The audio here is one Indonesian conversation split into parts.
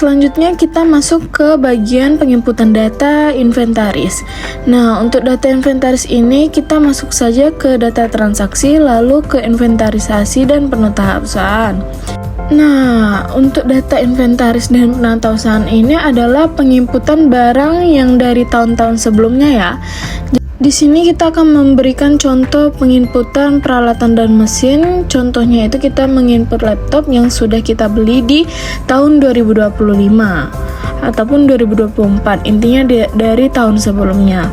selanjutnya kita masuk ke bagian penginputan data inventaris. Nah, untuk data inventaris ini kita masuk saja ke data transaksi, lalu ke inventarisasi dan penata usahaan. Nah, untuk data inventaris dan penata usahaan ini adalah penginputan barang yang dari tahun-tahun sebelumnya ya. Di sini kita akan memberikan contoh penginputan peralatan dan mesin. Contohnya itu kita menginput laptop yang sudah kita beli di tahun 2025 ataupun 2024. Intinya dari tahun sebelumnya.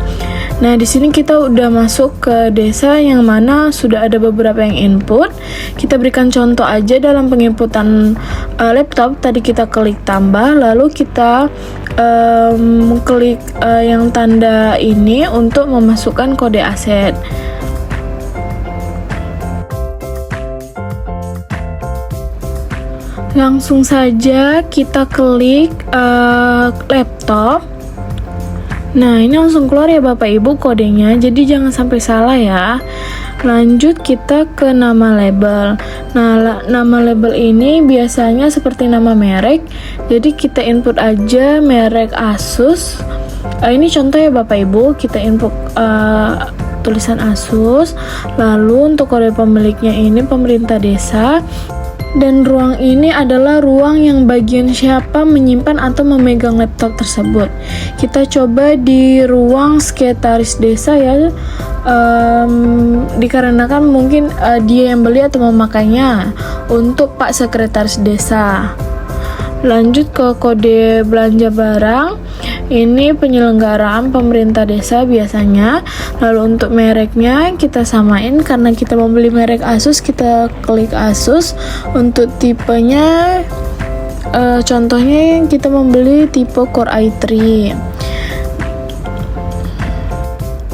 Nah, di sini kita udah masuk ke desa yang mana sudah ada beberapa yang input. Kita berikan contoh aja dalam penginputan laptop. Tadi kita klik tambah, lalu kita klik yang tanda ini untuk memasukkan kode aset. Langsung saja kita klik laptop. Nah, ini langsung keluar ya Bapak Ibu kodenya, jadi jangan sampai salah ya. Lanjut kita ke nama label. Nah, nama label ini biasanya seperti nama merek, jadi kita input aja merek Asus. Ini contoh ya Bapak Ibu, kita input tulisan Asus. Lalu untuk kode pemiliknya ini pemerintah desa. Dan ruang ini adalah ruang yang bagian siapa menyimpan atau memegang laptop tersebut. Kita coba di ruang sekretaris desa ya, dikarenakan mungkin dia yang beli atau memakainya untuk Pak Sekretaris Desa. Lanjut ke kode belanja barang. Ini penyelenggaraan pemerintah desa biasanya. Lalu untuk mereknya kita samain, karena kita membeli merek Asus, kita klik Asus. Untuk tipenya contohnya kita membeli tipe Core i3.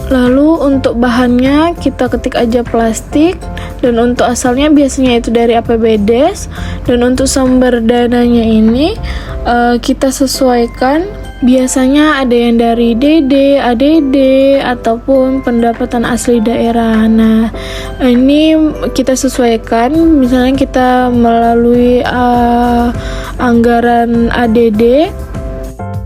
Lalu untuk bahannya kita ketik aja plastik, dan untuk asalnya biasanya itu dari APBDes, dan untuk sumber dananya ini kita sesuaikan. Biasanya ada yang dari DD, ADD, ataupun pendapatan asli daerah. Nah, ini kita sesuaikan. Misalnya kita melalui anggaran ADD.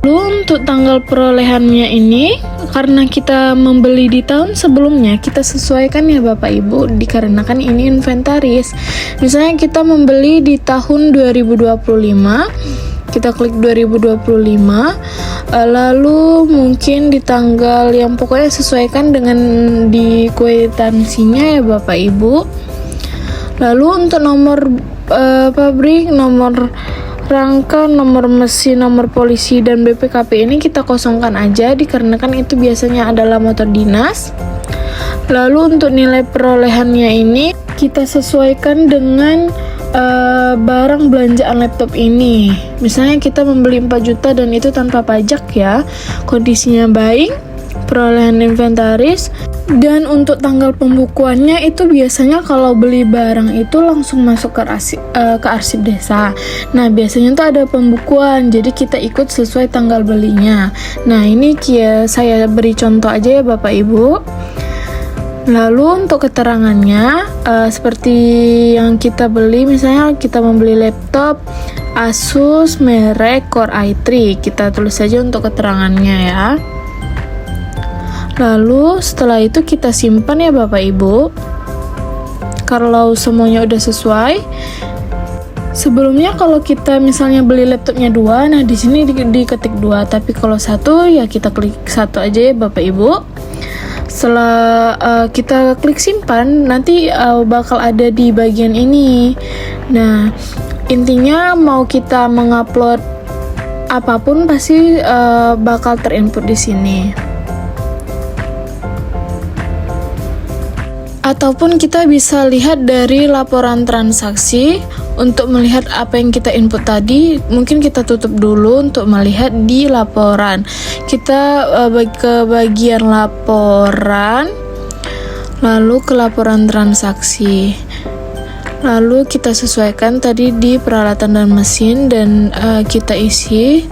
Lalu untuk tanggal perolehannya ini, karena kita membeli di tahun sebelumnya, kita sesuaikan ya Bapak Ibu, dikarenakan ini inventaris. Misalnya kita membeli di tahun 2025, kita klik 2025, lalu mungkin di tanggal yang pokoknya sesuaikan dengan di kwitansinya ya Bapak Ibu. Lalu untuk nomor pabrik, nomor rangka, nomor mesin, nomor polisi, dan BPKP ini kita kosongkan aja, dikarenakan itu biasanya adalah motor dinas. Lalu untuk nilai perolehannya ini kita sesuaikan dengan barang belanjaan laptop ini. Misalnya kita membeli 4 juta dan itu tanpa pajak ya, kondisinya baik, perolehan inventaris. Dan untuk tanggal pembukuannya itu biasanya kalau beli barang itu langsung masuk ke arsip desa. Nah, biasanya tuh ada pembukuan, jadi kita ikut sesuai tanggal belinya. Nah, ini saya beri contoh aja ya Bapak Ibu. Lalu untuk keterangannya seperti yang kita beli, misalnya kita membeli laptop Asus merek Core i3, kita tulis saja untuk keterangannya ya. Lalu setelah itu kita simpan ya Bapak Ibu. Kalau semuanya udah sesuai. Sebelumnya kalau kita misalnya beli laptopnya 2, nah di sini diketik 2, tapi kalau 1 ya kita klik 1 aja ya Bapak Ibu. Setelah kita klik simpan, nanti bakal ada di bagian ini. Nah, intinya mau kita mengupload apapun pasti bakal terinput di sini. Ataupun kita bisa lihat dari laporan transaksi. Untuk melihat apa yang kita input tadi, mungkin kita tutup dulu untuk melihat di laporan. Kita ke bagian laporan, lalu ke laporan transaksi. Lalu kita sesuaikan tadi di peralatan dan mesin, dan kita isi.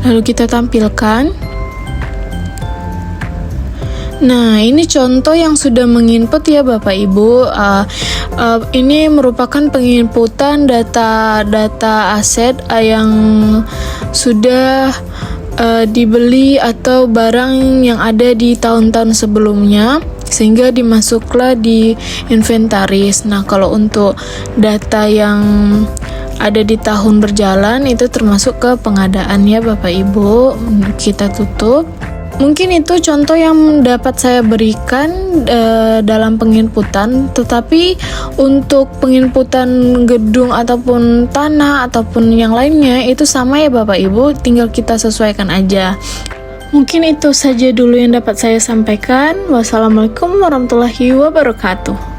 Lalu kita tampilkan. Nah, ini contoh yang sudah menginput ya Bapak Ibu. Ini merupakan penginputan data aset yang sudah dibeli atau barang yang ada di tahun-tahun sebelumnya, sehingga dimasuklah di inventaris. Nah, kalau untuk data yang ada di tahun berjalan itu termasuk ke pengadaan ya Bapak Ibu. Kita tutup. Mungkin itu contoh yang dapat saya berikan dalam penginputan, tetapi untuk penginputan gedung ataupun tanah ataupun yang lainnya itu sama ya Bapak Ibu, tinggal kita sesuaikan aja. Mungkin itu saja dulu yang dapat saya sampaikan. Wassalamualaikum warahmatullahi wabarakatuh.